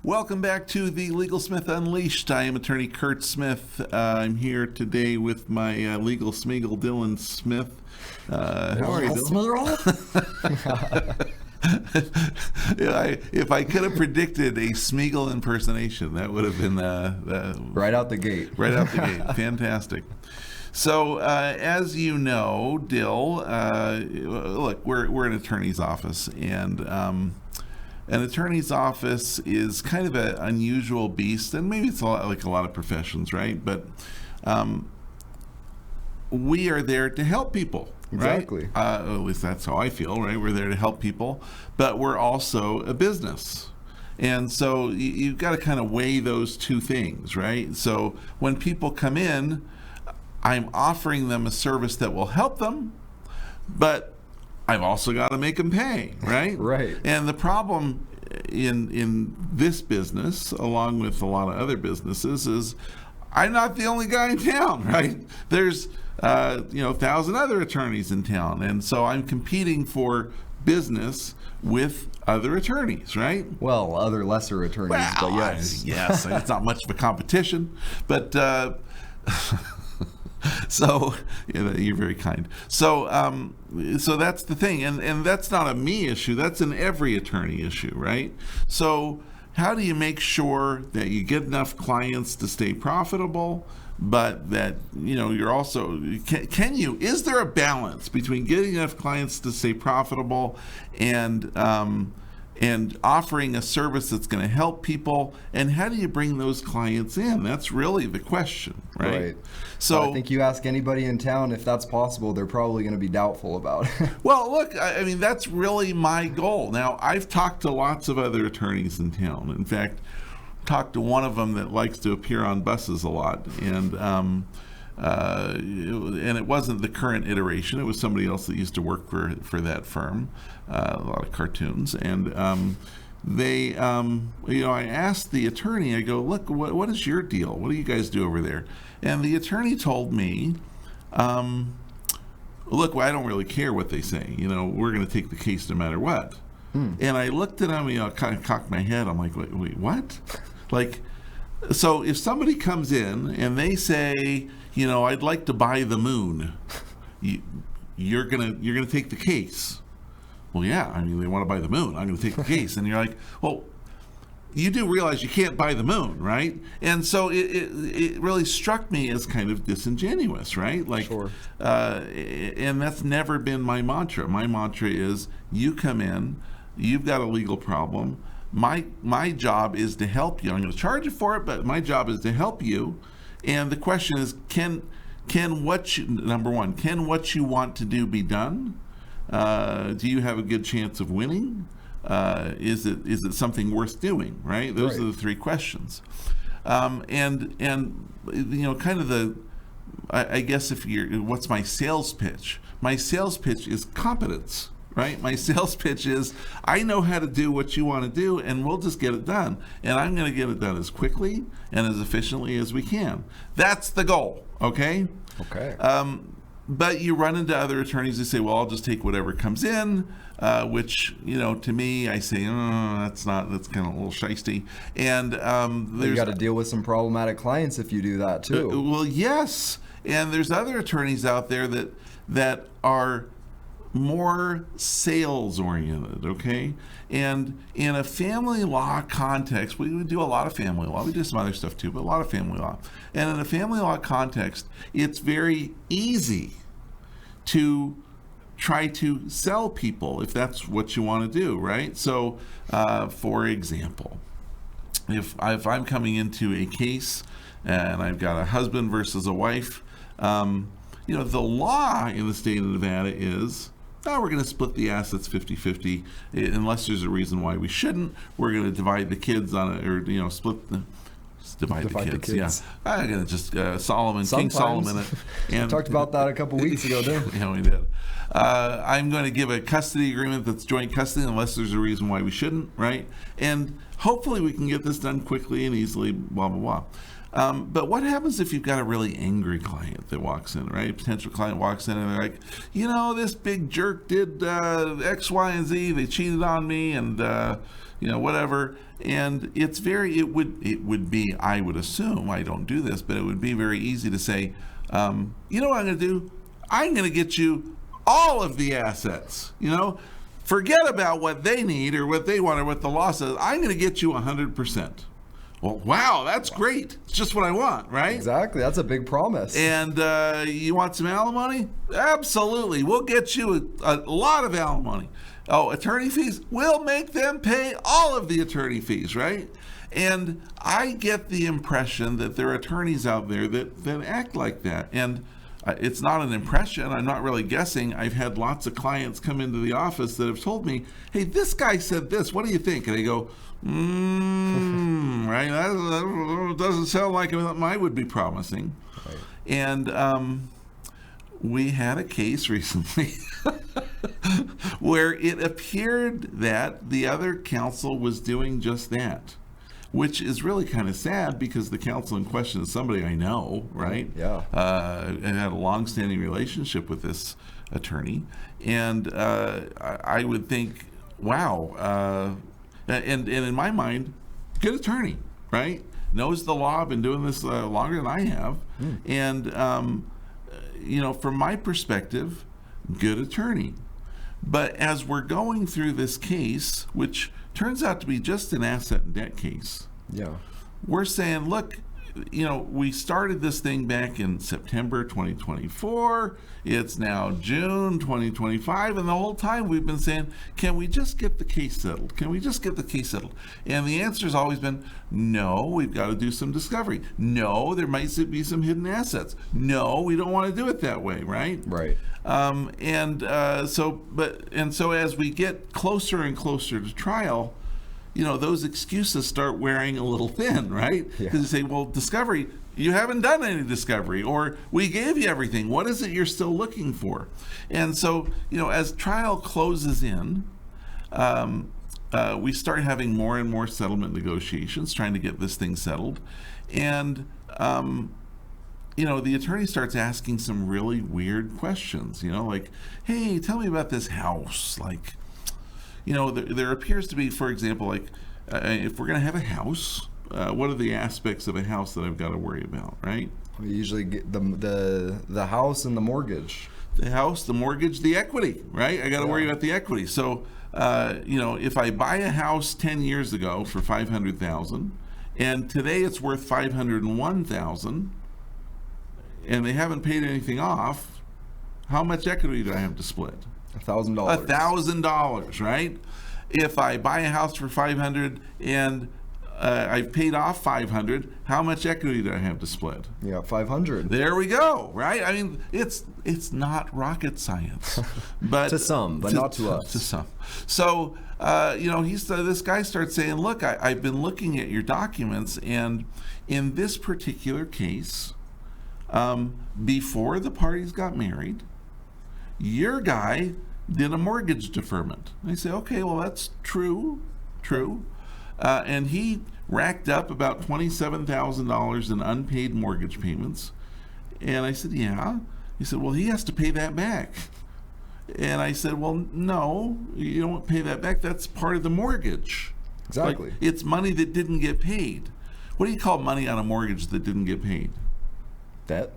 Welcome back to the Legal Smith Unleashed. I am attorney Kurt Smith. I'm here today with my legal Smeagol, Dylan Smith. How are you, Dylan? If I could have predicted a Smeagol impersonation, that would have been right out the gate. Right out the gate. Fantastic. So, as you know, Dill, look, we're an attorney's office, and an attorney's office is kind of an unusual beast, and maybe it's like a lot of professions, right? But we are there to help people. Exactly. Right? At least that's how I feel, right? We're there to help people, but we're also a business. And so you've got to kind of weigh those two things, right? So when people come in, I'm offering them a service that will help them, but I've also got to make them pay, right? Right. And the problem in this business, along with a lot of other businesses, is I'm not the only guy in town, right? There's 1,000 other attorneys in town, and so I'm competing for business with other attorneys, right? Well, other lesser attorneys, but yes. Yes, it's not much of a competition, but so you're very kind. So that's the thing, and that's not a me issue. That's an every attorney issue, right? So how do you make sure that you get enough clients to stay profitable, but that you're also is there a balance between getting enough clients to stay profitable and offering a service that's going to help people, and how do you bring those clients in? That's really the question, right? So I think you ask anybody in town if that's possible, they're probably going to be doubtful about it. Well, look, I mean, that's really my goal. Now, I've talked to lots of other attorneys in town. In fact, talked to one of them that likes to appear on buses a lot, and it wasn't the current iteration. It was somebody else that used to work for that firm, a lot of cartoons. And I asked the attorney, I go, look, what is your deal? What do you guys do over there? And the attorney told me, look, well, I don't really care what they say. We're going to take the case no matter what. And I looked at him, kind of cocked my head. I'm like, wait, what? So if somebody comes in and they say, I'd like to buy the moon, you're gonna take the case. Well, yeah, I mean, they want to buy the moon. I'm gonna take the case. And you're like, well, you do realize you can't buy the moon, right? And so it really struck me as kind of disingenuous, right? Sure. And that's never been my mantra. My mantra is, you come in, you've got a legal problem. My job is to help you. I'm going to charge you for it, but my job is to help you. And the question is, can what you want to do be done? Do you have a good chance of winning? Is it something worth doing? Right. Those are the three questions. And kind of I guess what's my sales pitch? My sales pitch is competence. Right? My sales pitch is, I know how to do what you want to do, and we'll just get it done. And I'm going to get it done as quickly and as efficiently as we can. That's the goal, okay? Okay. But you run into other attorneys who say, well, I'll just take whatever comes in, which, to me, I say, that's kind of a little shysty. And you got to deal with some problematic clients if you do that, too. Well, yes. And there's other attorneys out there that are more sales oriented, okay? And in a family law context, we do a lot of family law. We do some other stuff too, but a lot of family law. And in a family law context, it's very easy to try to sell people if that's what you want to do, right? So, for example, if I'm coming into a case and I've got a husband versus a wife, the law in the state of Nevada is, we're going to split the assets 50-50 unless there's a reason why we shouldn't. We're going to divide the kids divide the kids. Yeah, I'm going to just King Solomon. We talked about that a couple weeks ago, didn't we? Yeah, we did. I'm going to give a custody agreement that's joint custody unless there's a reason why we shouldn't, right? And hopefully we can get this done quickly and easily, blah, blah, blah. But what happens if you've got a really angry client that walks in, right? A potential client walks in and they're like, this big jerk did X, Y, and Z. They cheated on me and, whatever. And it would be, I would assume, I don't do this, but it would be very easy to say, you know what I'm going to do? I'm going to get you all of the assets, Forget about what they need or what they want or what the law says. I'm going to get you 100%. Well, wow, that's great. It's just what I want, right? Exactly. That's a big promise. And you want some alimony? Absolutely. We'll get you a lot of alimony. Oh, attorney fees? We'll make them pay all of the attorney fees, right? And I get the impression that there are attorneys out there that act like that. And it's not an impression. I'm not really guessing. I've had lots of clients come into the office that have told me, hey, this guy said this. What do you think? And I go, right? That doesn't sound like something I would be promising. Right. And we had a case recently where it appeared that the other counsel was doing just that, which is really kind of sad because the counsel in question is somebody I know, right? Yeah. And had a long-standing relationship with this attorney. And I would think, wow, and in my mind, good attorney, right? Knows the law, been doing this longer than I have. And, from my perspective, good attorney. But as we're going through this case, which turns out to be just an asset and debt case, we're saying, look, we started this thing back in September 2024. It's now June 2025. And the whole time we've been saying, can we just get the case settled? Can we just get the case settled? And the answer has always been, no, we've got to do some discovery. No, there might be some hidden assets. No, we don't want to do it that way, right? Right. So as we get closer and closer to trial, those excuses start wearing a little thin, right? Because you say, well, discovery, you haven't done any discovery, or we gave you everything. What is it you're still looking for? And so, as trial closes in, we start having more and more settlement negotiations, trying to get this thing settled. And, the attorney starts asking some really weird questions, like, hey, tell me about this house. Like, there appears to be, for example, like, if we're going to have a house, what are the aspects of a house that I've got to worry about, right? We usually get the house and the mortgage. The house, the mortgage, the equity, right? I got to worry about the equity. So, if I buy a house 10 years ago for $500,000, and today it's worth $501,000, and they haven't paid anything off, how much equity do I have to split? $1,000. $1,000, right? If I buy a house for $500 and I've paid off $500, how much equity do I have to split? Yeah, $500. There we go, right? I mean, it's not rocket science, but to some, but not to us. To some. So, this guy starts saying, "Look, I've been looking at your documents, and in this particular case, before the parties got married, your guy did a mortgage deferment." I say, okay, well, that's true. And he racked up about $27,000 in unpaid mortgage payments. And I said, yeah. He said, well, he has to pay that back. And I said, well, no, you don't pay that back. That's part of the mortgage. Exactly. Like, it's money that didn't get paid. What do you call money on a mortgage that didn't get paid? Debt.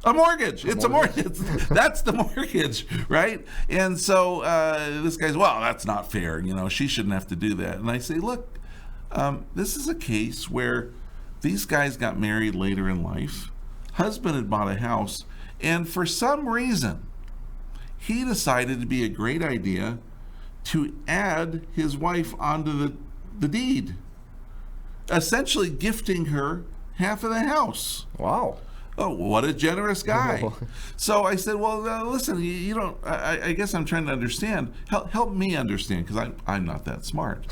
A mortgage. It's a mortgage. That's the mortgage, right? And so this guy's, well, that's not fair. She shouldn't have to do that. And I say, look, this is a case where these guys got married later in life. Husband had bought a house, and for some reason, he decided it'd be a great idea to add his wife onto the deed, essentially gifting her half of the house. Wow. Oh, what a generous guy. So I said, well, listen, you don't, I guess I'm trying to understand. Help me understand, because I'm not that smart.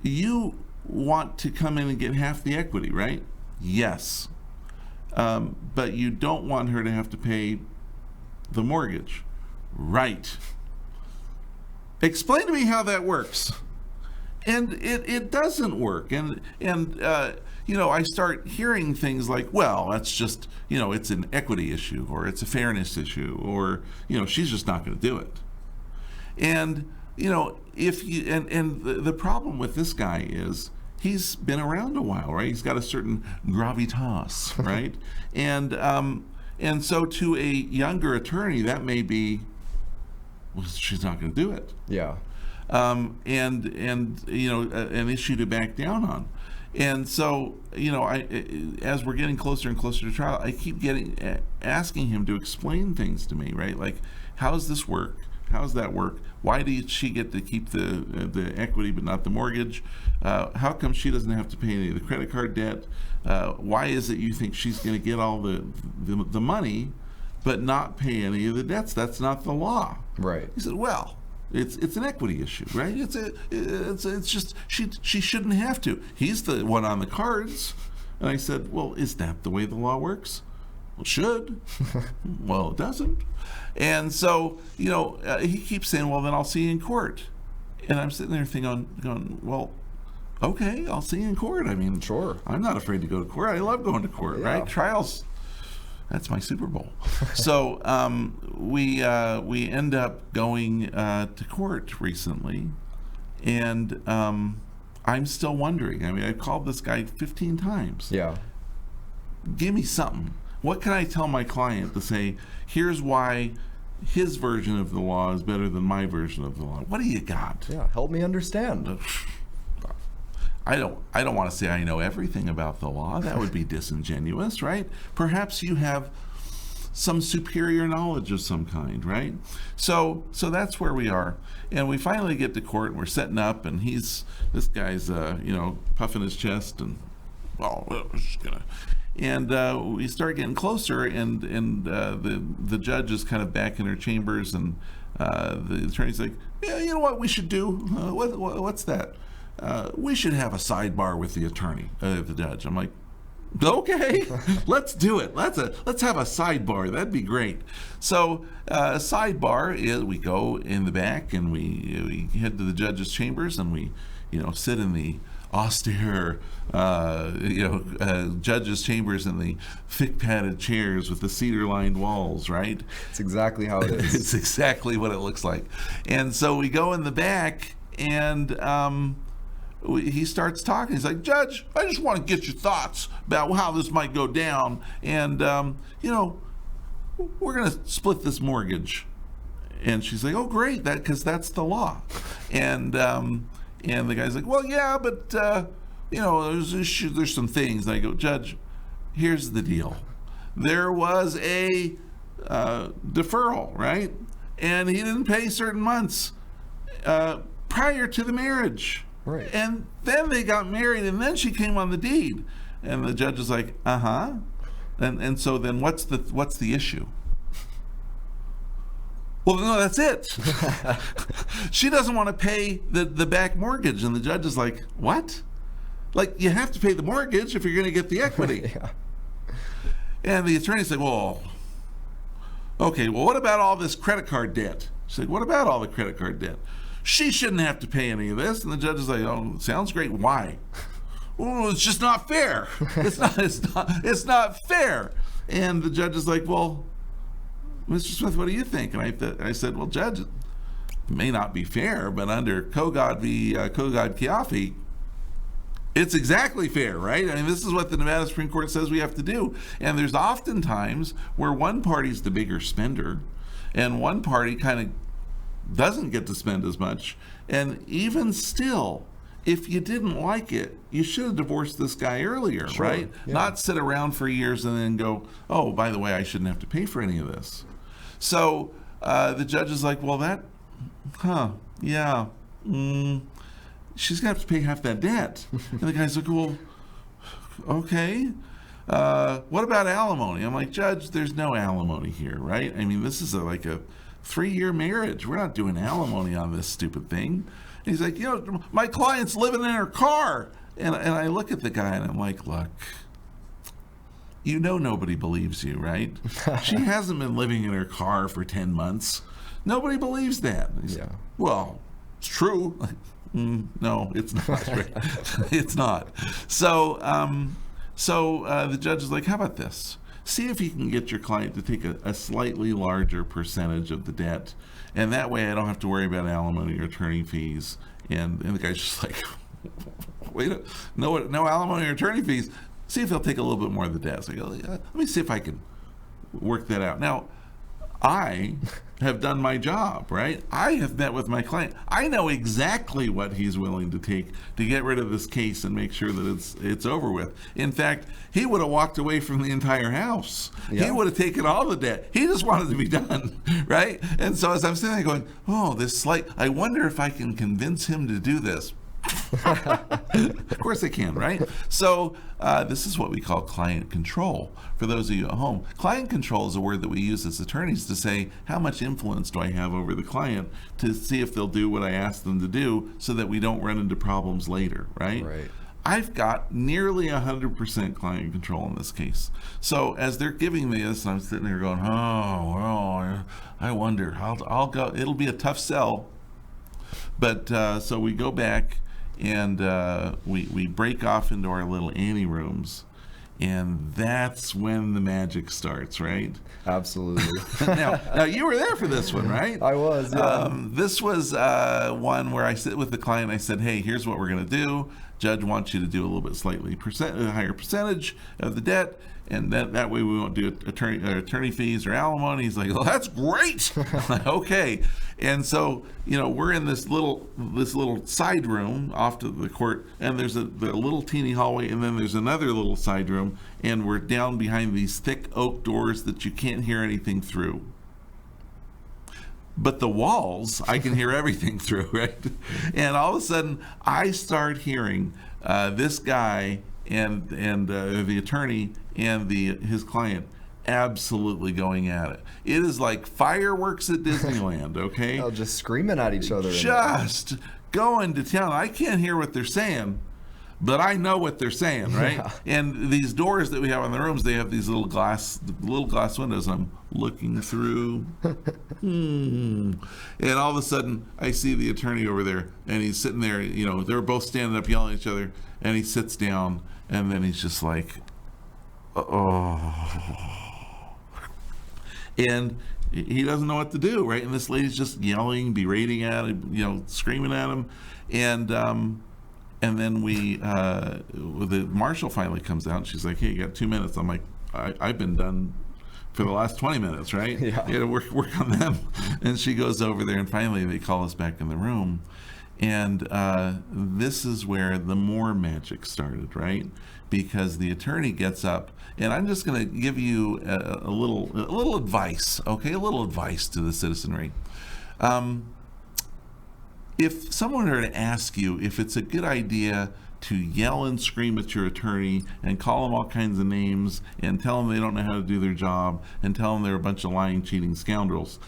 You want to come in and get half the equity, right? Yes. But you don't want her to have to pay the mortgage. Right. Explain to me how that works. And it doesn't work. And I start hearing things like, well, that's just, it's an equity issue, or it's a fairness issue, or, she's just not going to do it. And, if you, and the problem with this guy is he's been around a while, right? He's got a certain gravitas, right? And so to a younger attorney, that may be, well, she's not going to do it. Yeah. And an issue to back down on. And so, as we're getting closer and closer to trial, I keep asking him to explain things to me, right? Like, how does this work? How does that work? Why did she get to keep the equity but not the mortgage? How come she doesn't have to pay any of the credit card debt? Why is it you think she's going to get all the money but not pay any of the debts? That's not the law. Right. He said, well, it's an equity issue, right? It's just she shouldn't have to. He's the one on the cards. And I said, well, is that the way the law works? Well, it should. Well, it doesn't. And so, he keeps saying, well, then I'll see you in court. And I'm sitting there going, well, okay, I'll see you in court. I mean, sure. I'm not afraid to go to court. I love going to court, right? Trials, that's my Super Bowl. So we end up going to court recently, and I'm still wondering. I mean, I called this guy 15 times. Yeah. Give me something. What can I tell my client to say, here's why his version of the law is better than my version of the law? What do you got? Yeah, help me understand. I don't want to say I know everything about the law. That would be disingenuous, right? Perhaps you have some superior knowledge of some kind, right? So that's where we are. And we finally get to court, and we're setting up, and this guy's puffing his chest, and we're just gonna. And we start getting closer, and the judge is kind of back in her chambers, and the attorney's like, yeah, you know what we should do? What's that? We should have a sidebar with the attorney, the judge. I'm like, okay, let's do it. Let's have a sidebar. That'd be great. So a sidebar is we go in the back, and we head to the judge's chambers, and we sit in the austere judge's chambers in the thick padded chairs with the cedar lined walls, right? It's exactly how it is. It's exactly what it looks like. And so we go in the back, and he starts talking. He's like, Judge, I just want to get your thoughts about how this might go down, and we're going to split this mortgage. And she's like, oh, great, because that's the law. And the guy's like, well, yeah, but there's some things. And I go, Judge, here's the deal. There was a deferral, right? And he didn't pay certain months prior to the marriage. Right. And then they got married, and then she came on the deed. And the judge is like, uh-huh. And so then what's the issue? Well, no, that's it. She doesn't want to pay the back mortgage. And the judge is like, what? Like, you have to pay the mortgage if you're going to get the equity. Yeah. And the attorney's like, well, okay, well, what about all this credit card debt? She's like, what about all the credit card debt? She shouldn't have to pay any of this. And the judge is like, oh, sounds great. Why? Well, it's just not fair. It's not fair. And the judge is like, well, Mr. Smith, what do you think? And I said, well, Judge, it may not be fair, but under Kogod v. Kogod-Kiafi, it's exactly fair, right? I mean, this is what the Nevada Supreme Court says we have to do. And there's often times where one party's the bigger spender, and one party kind of doesn't get to spend as much. And even still, if you didn't like it, you should have divorced this guy earlier, Sure, right? yeah. Not sit around for years and then go, oh, by the way, I shouldn't have to pay for any of this. So the judge is like, well, she's going to have to pay half that debt. And the guy's like, well, okay. What about alimony? I'm like, Judge, there's no alimony here, right? I mean, this is like a 3-year marriage. We're not doing alimony on this stupid thing. And he's like, my client's living in her car. And I look at the guy, and I'm like, look, nobody believes you, right? She hasn't been living in her car for 10 months. Nobody believes that. He's, Yeah. well, it's true. No, it's not. Right? It's not. So, the judge is like, how about this? See if you can get your client to take a slightly larger percentage of the debt, and that way I don't have to worry about alimony or attorney fees. And the guy's just like, wait, no alimony or attorney fees. See if they'll take a little bit more of the debt. So I go, let me see if I can work that out. Now, I have done my job, right? I have met with my client. I know exactly what he's willing to take to get rid of this case and make sure that it's over with. In fact, he would have walked away from the entire house. Yeah. He would have taken all the debt. He just wanted to be done, right? And so as I'm sitting there going, I wonder if I can convince him to do this. Of course I can, right? So this is what we call client control. For those of you at home, client control is a word that we use as attorneys to say, how much influence do I have over the client to see if they'll do what I ask them to do so that we don't run into problems later, right? Right. I've got nearly 100% client control in this case. So as they're giving me this, I'm sitting there going, oh, well, I wonder. I'll go. It'll be a tough sell. But so we go back and we break off into our little ante rooms, and that's when the magic starts, right? Absolutely. Now you were there for this one, right? I was, yeah. This was one where I sit with the client. I said, hey, here's what we're going to do. Judge wants you to do a little bit slightly higher percentage of the debt, and that way we won't do attorney fees or alimony. He's like, well, that's great. I'm like, okay. And so, we're in this little side room off to the court, and there's the little teeny hallway, and then there's another little side room, and we're down behind these thick oak doors that you can't hear anything through. But the walls, I can hear everything through, right? And all of a sudden, I start hearing this guy and the attorney and his client absolutely going at it. It is like fireworks at Disneyland, okay? Oh, just screaming at each other. Just going to town. I can't hear what they're saying, but I know what they're saying, right? Yeah. And these doors that we have in the rooms, they have these little glass windows, and I'm looking through. And all of a sudden, I see the attorney over there, and he's sitting there. They're both standing up yelling at each other, and he sits down, and then he's just like, oh. And he doesn't know what to do, right? And this lady's just yelling, berating at him, screaming at him, and then the marshal finally comes out, and she's like, hey, you got 2 minutes. I'm like, I've been done for the last 20 minutes, right? Yeah. You got to work on them. And she goes over there, and finally they call us back in the room. And this is where the more magic started, right? Because the attorney gets up, and I'm just going to give you a little advice, okay? A little advice to the citizenry. If someone were to ask you if it's a good idea to yell and scream at your attorney and call them all kinds of names and tell them they don't know how to do their job and tell them they're a bunch of lying, cheating scoundrels,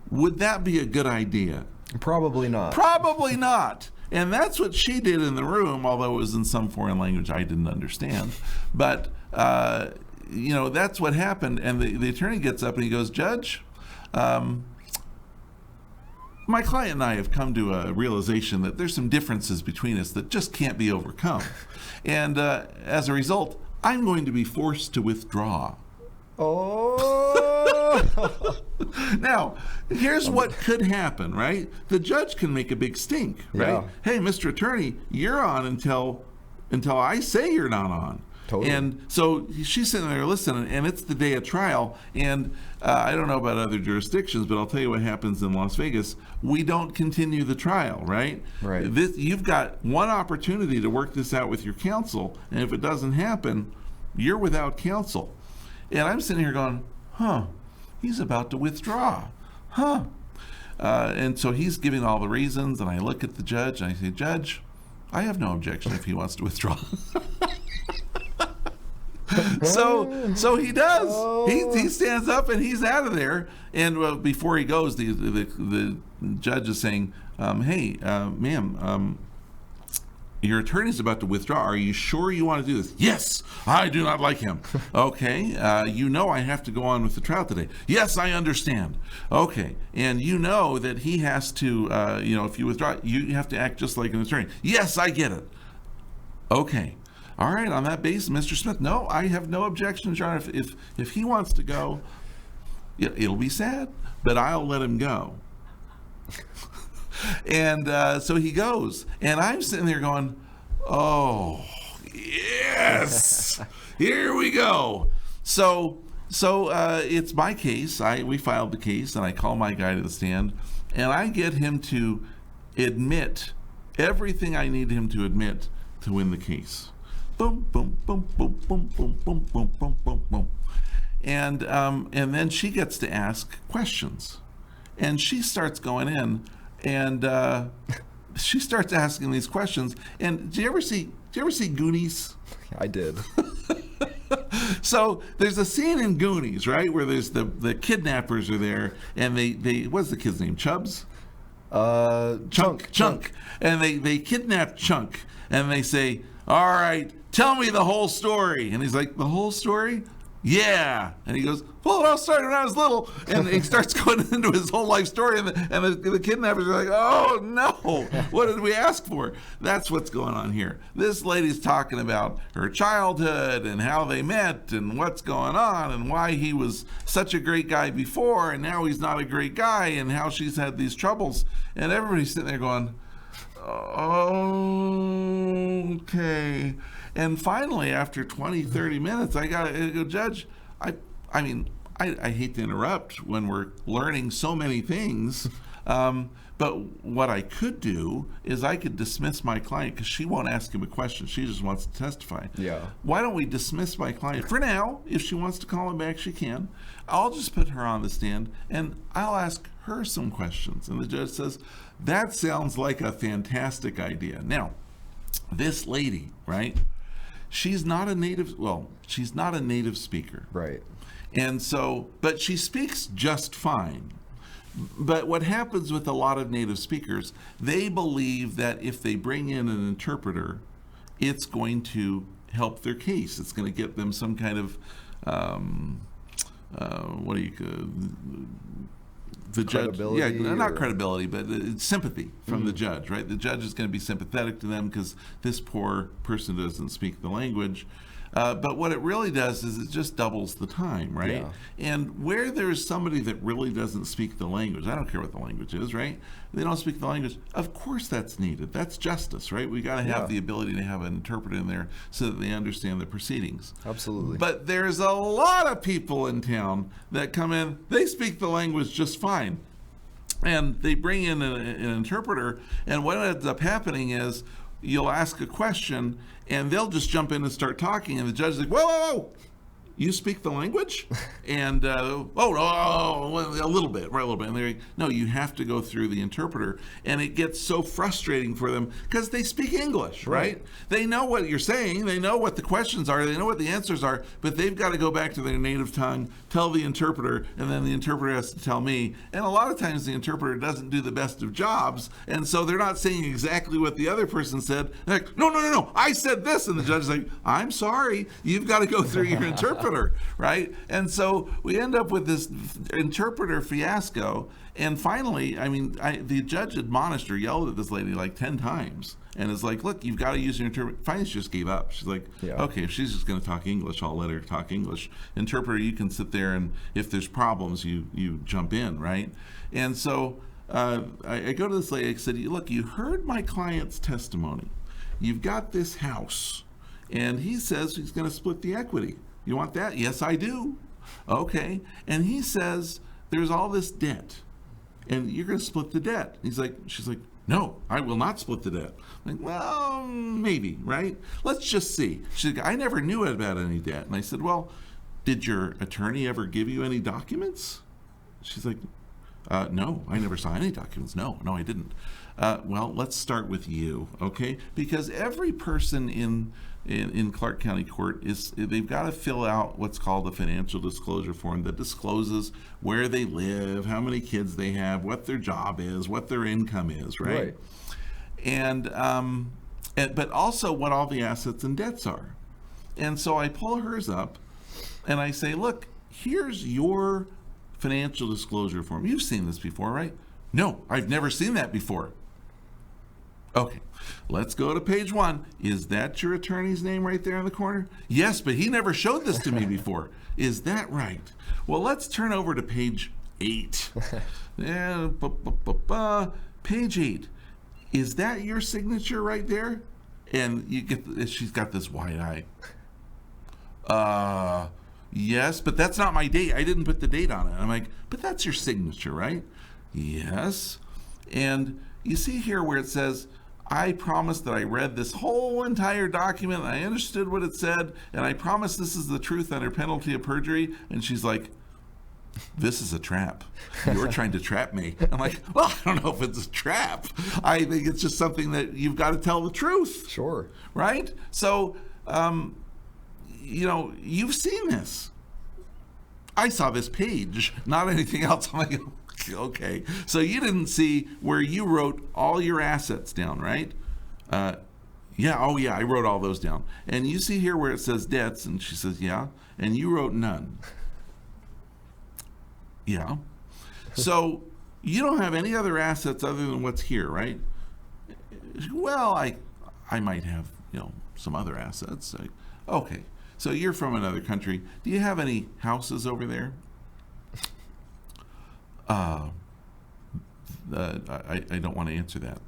would that be a good idea? Probably not. Probably not. And that's what she did in the room, although it was in some foreign language I didn't understand. But, that's what happened. And the attorney gets up and he goes, Judge, my client and I have come to a realization that there's some differences between us that just can't be overcome. And as a result, I'm going to be forced to withdraw. Oh! Now, here's what could happen, right? The judge can make a big stink, right? Yeah. Hey, Mr. Attorney, you're on until I say you're not on. Totally. And so she's sitting there listening, and it's the day of trial. And I don't know about other jurisdictions, but I'll tell you what happens in Las Vegas. We don't continue the trial, right? Right. You've got one opportunity to work this out with your counsel, and if it doesn't happen, you're without counsel. And I'm sitting here going, he's about to withdraw. And so he's giving all the reasons, and I look at the judge, and I say, Judge, I have no objection if he wants to withdraw. So he does. He stands up and he's out of there. And before he goes, the judge is saying, "Hey, ma'am, your attorney's about to withdraw. Are you sure you want to do this? Yes, I do not like him. Okay, I have to go on with the trial today. Yes, I understand. Okay, and that he has to, if you withdraw, you have to act just like an attorney. Yes, I get it. Okay. All right, on that basis, Mr. Smith, no, I have no objection, Your Honor. If he wants to go, it'll be sad, but I'll let him go. And so he goes, and I'm sitting there going, oh, yes, here we go. So it's my case. We filed the case, and I call my guy to the stand, and I get him to admit everything I need him to admit to win the case. Boom, boom, boom, boom, boom, boom, boom, boom, boom, boom, boom. And then she gets to ask questions, and she starts going in. And she starts asking these questions. And did you ever see Goonies? I did. So there's a scene in Goonies, right, where there's the kidnappers are there, and they what's the kid's name? Chubbs? Chunk. And they kidnap Chunk, and they say, all right, tell me the whole story. And he's like, the whole story? Yeah. And he goes, well, it all started when I was little. And he starts going into his whole life story. And the kidnappers are like, oh, no. What did we ask for? That's what's going on here. This lady's talking about her childhood and how they met and what's going on and why he was such a great guy before and now he's not a great guy and how she's had these troubles. And everybody's sitting there going, okay. And finally, after 20, 30 minutes, I got to go, Judge, I hate to interrupt when we're learning so many things, but what I could do is I could dismiss my client because she won't ask him a question. She just wants to testify. Yeah. Why don't we dismiss my client for now? If she wants to call him back, she can. I'll just put her on the stand, and I'll ask her some questions. And the judge says, that sounds like a fantastic idea. Now, this lady, right? She's not a native speaker. Right. And so, but she speaks just fine. But what happens with a lot of native speakers, they believe that if they bring in an interpreter, it's going to help their case. It's going to get them some kind of, the judge, not credibility, but sympathy from the judge, right? The judge is going to be sympathetic to them because this poor person doesn't speak the language. But what it really does is it just doubles the time, right? Yeah. And where there's somebody that really doesn't speak the language, I don't care what the language is, right? They don't speak the language. Of course that's needed. That's justice, right? We got to have the ability to have an interpreter in there so that they understand the proceedings. Absolutely. But there's a lot of people in town that come in, they speak the language just fine. And they bring in an interpreter, and what ends up happening is you'll ask a question, and they'll just jump in and start talking, and the judge is like, whoa, you speak the language? And, a little bit. And they're like, no, you have to go through the interpreter. And it gets so frustrating for them because they speak English, right? They know what you're saying. They know what the questions are. They know what the answers are. But they've got to go back to their native tongue, tell the interpreter, and then the interpreter has to tell me. And a lot of times the interpreter doesn't do the best of jobs. And so they're not saying exactly what the other person said. They're like, no, I said this. And the judge is like, I'm sorry. You've got to go through your interpreter. Right? And so we end up with this interpreter fiasco. And finally, the judge admonished her, yelled at this lady like 10 times. And is like, look, you've got to use your interpreter. Finally, she just gave up. She's like, okay, if she's just going to talk English, I'll let her talk English. Interpreter, you can sit there, and if there's problems, you jump in, right? And so I go to this lady. I said, look, you heard my client's testimony. You've got this house. And he says he's going to split the equity. You want that? Yes, I do. Okay. And he says there's all this debt, and you're going to split the debt. She's like, no, I will not split the debt. I'm like, well, maybe, right? Let's just see. She's like, I never knew about any debt. And I said, well, did your attorney ever give you any documents? She's like, no, I never saw any documents. No, I didn't. Well, let's start with you, okay? Because every person in Clark County Court they've got to fill out what's called a financial disclosure form that discloses where they live, how many kids they have, what their job is, what their income is, right? And but also what all the assets and debts are. And so I pull hers up and I say, look, here's your financial disclosure form. You've seen this before, right? No, I've never seen that before. Okay, let's go to page 1. Is that your attorney's name right there in the corner? Yes, but he never showed this to me before. Is that right? Well, let's turn over to page 8. Page 8. Is that your signature right there? And you get, she's got this wide eye. Yes, but that's not my date. I didn't put the date on it. I'm like, but that's your signature, right? Yes. And you see here where it says, I promise that I read this whole entire document, and I understood what it said, and I promise this is the truth under penalty of perjury. And she's like, this is a trap. You're trying to trap me. I'm like, well, I don't know if it's a trap. I think it's just something that you've got to tell the truth. Sure. Right? So, you've seen this. I saw this page, not anything else. I'm like, okay. So you didn't see where you wrote all your assets down, right? Yeah. Oh, yeah. I wrote all those down. And you see here where it says debts, and she says, yeah. And you wrote none. Yeah. So you don't have any other assets other than what's here, right? Well, I might have, some other assets. Okay. So you're from another country. Do you have any houses over there? I don't want to answer that.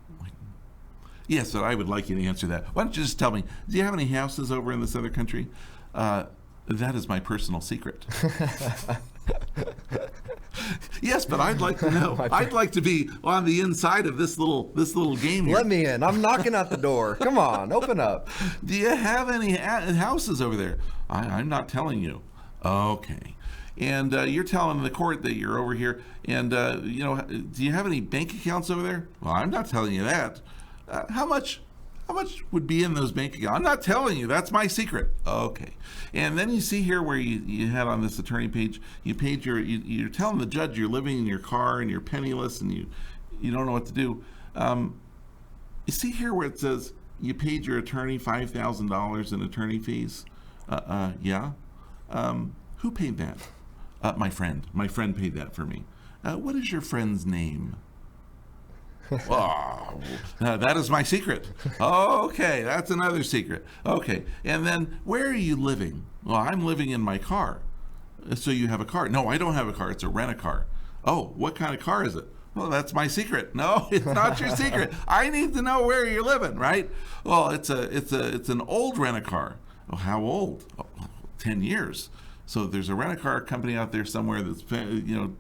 Yes, but I would like you to answer that. Why don't you just tell me, do you have any houses over in this other country? That is my personal secret. Yes, but I'd like to know. I'd like to be on the inside of this little game here. Let me in. I'm knocking at the door. Come on, open up. Do you have any houses over there? I'm not telling you. Okay. And you're telling the court that you're over here. And, do you have any bank accounts over there? Well, I'm not telling you that. How much would be in those bank accounts? I'm not telling you. That's my secret. Okay. And then you see here where you had on this attorney page, you're telling the judge you're living in your car and you're penniless and you don't know what to do. You see here where it says you paid your attorney $5,000 in attorney fees? Yeah. Who paid that? My friend. My friend paid that for me. What is your friend's name? Oh, that is my secret. Okay, that's another secret. Okay, and then where are you living? Well, I'm living in my car. So you have a car? No, I don't have a car. It's a rent-a-car. Oh, what kind of car is it? Well, that's my secret. No, it's not your secret. I need to know where you're living, right? Well, it's an old rent-a-car. Oh, how old? Oh, 10 years. So there's a rent-a-car company out there somewhere that's renting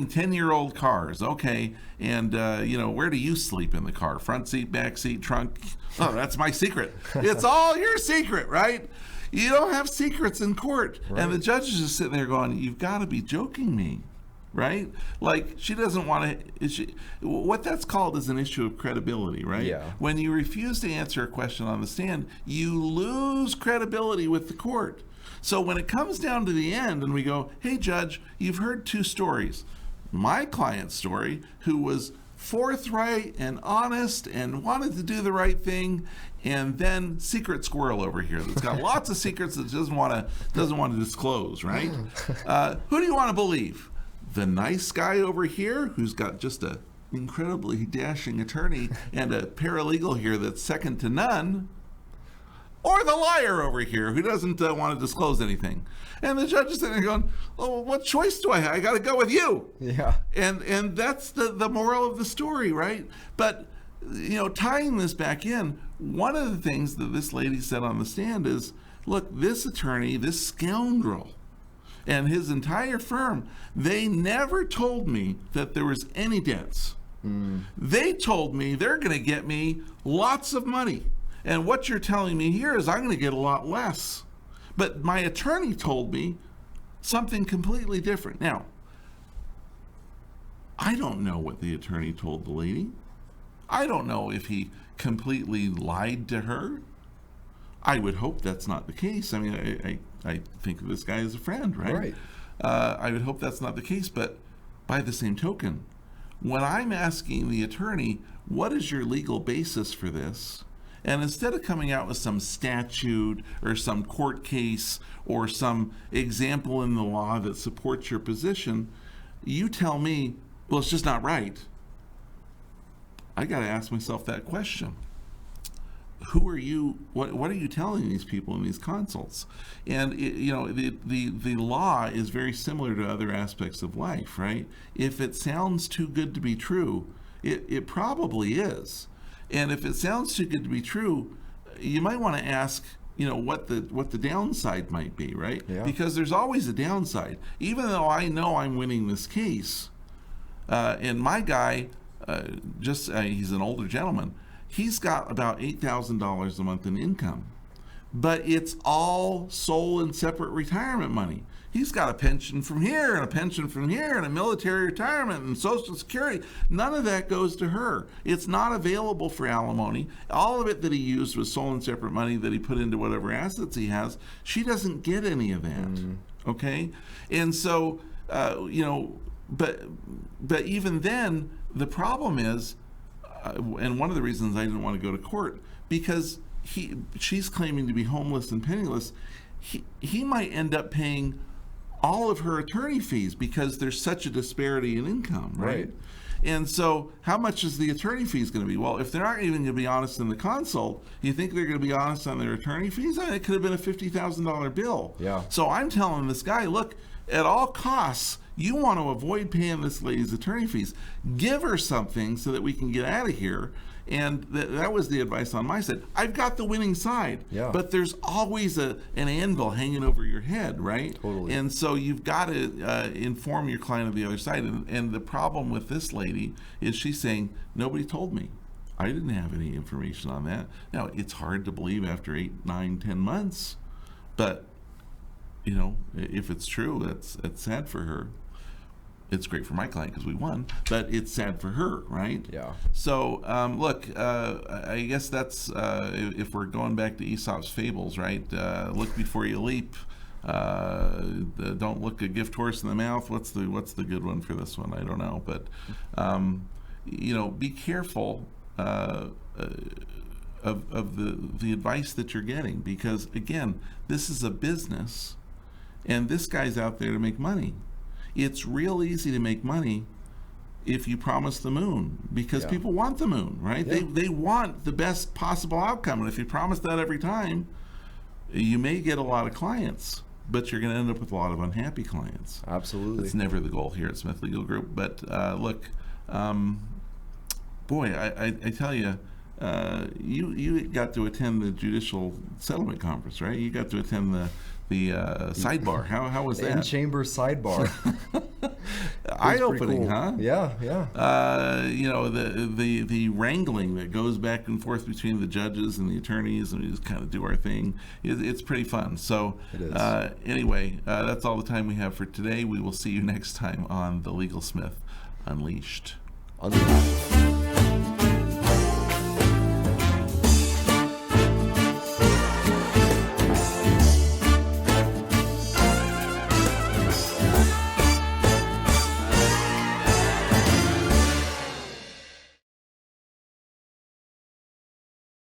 10-year-old cars. Okay, and where do you sleep in the car? Front seat, back seat, trunk? Oh, that's my secret. It's all your secret, right? You don't have secrets in court. Right. And the judge is just sitting there going, you've got to be joking me, right? Like, she doesn't want to. What that's called is an issue of credibility, right? Yeah. When you refuse to answer a question on the stand, you lose credibility with the court. So when it comes down to the end and we go, hey, judge, you've heard 2 stories. My client's story, who was forthright and honest and wanted to do the right thing, and then secret squirrel over here that's got lots of secrets that doesn't want to disclose, right? Who do you want to believe? The nice guy over here who's got just a incredibly dashing attorney and a paralegal here that's second to none? Or the liar over here who doesn't want to disclose anything? And the judge is sitting there going, oh, what choice do I have? I got to go with you. Yeah. And that's the moral of the story, right? But, tying this back in, one of the things that this lady said on the stand is, look, this attorney, this scoundrel, and his entire firm, they never told me that there was any debts. They told me they're going to get me lots of money. And what you're telling me here is I'm going to get a lot less. But my attorney told me something completely different. Now, I don't know what the attorney told the lady. I don't know if he completely lied to her. I would hope that's not the case. I mean, I think of this guy as a friend, right? Right. I would hope that's not the case. But by the same token, when I'm asking the attorney, what is your legal basis for this? And instead of coming out with some statute or some court case or some example in the law that supports your position, you tell me, well, it's just not right. I got to ask myself that question. Who are you? What are you telling these people in these consults? And the law is very similar to other aspects of life, right? If it sounds too good to be true, it probably is. And if it sounds too good to be true, you might want to ask, what the downside might be, right? Yeah. Because there's always a downside. Even though I know I'm winning this case, and my guy, he's an older gentleman. He's got about $8,000 a month in income, but it's all sole and separate retirement money. He's got a pension from here and a pension from here and a military retirement and Social Security. None of that goes to her. It's not available for alimony. All of it that he used was sole and separate money that he put into whatever assets he has. She doesn't get any of that. Okay? And so, but even then, the problem is, and one of the reasons I didn't want to go to court, because she's claiming to be homeless and penniless. He might end up paying all of her attorney fees because there's such a disparity in income, right? And so how much is the attorney fees going to be? Well, if they're not even going to be honest in the consult, you think they're going to be honest on their attorney fees? I mean, it could have been a $50,000 bill. Yeah. So I'm telling this guy, look, at all costs, you want to avoid paying this lady's attorney fees. Give her something so that we can get out of here. And that was the advice on my side. I've got the winning side, Yeah. but there's always an anvil hanging over your head, right? Totally. And so you've got to inform your client of the other side. And the problem with this lady is she's saying, nobody told me. I didn't have any information on that. Now, it's hard to believe after 8, 9, 10 months, but if it's true, that's sad for her. It's great for my client because we won, but it's sad for her, right? Yeah. So, look, I guess that's, if we're going back to Aesop's fables, right? Look before you leap. Don't look a gift horse in the mouth. What's the good one for this one? I don't know. But, be careful of the advice that you're getting, because, again, this is a business, and this guy's out there to make money. It's real easy to make money if you promise the moon, because people want the moon, right? Yeah. They want the best possible outcome. And if you promise that every time, you may get a lot of clients, but you're going to end up with a lot of unhappy clients. Absolutely. It's never the goal here at Smith Legal Group. But look, boy, I tell you, you got to attend the judicial settlement conference, right? You got to attend the sidebar. How was that? In-chamber sidebar. Eye-opening, cool. huh? Yeah. The wrangling that goes back and forth between the judges and the attorneys, and we just kind of do our thing. It's pretty fun. So It is. Anyway, that's all the time we have for today. We will see you next time on The Legal Smith Unleashed.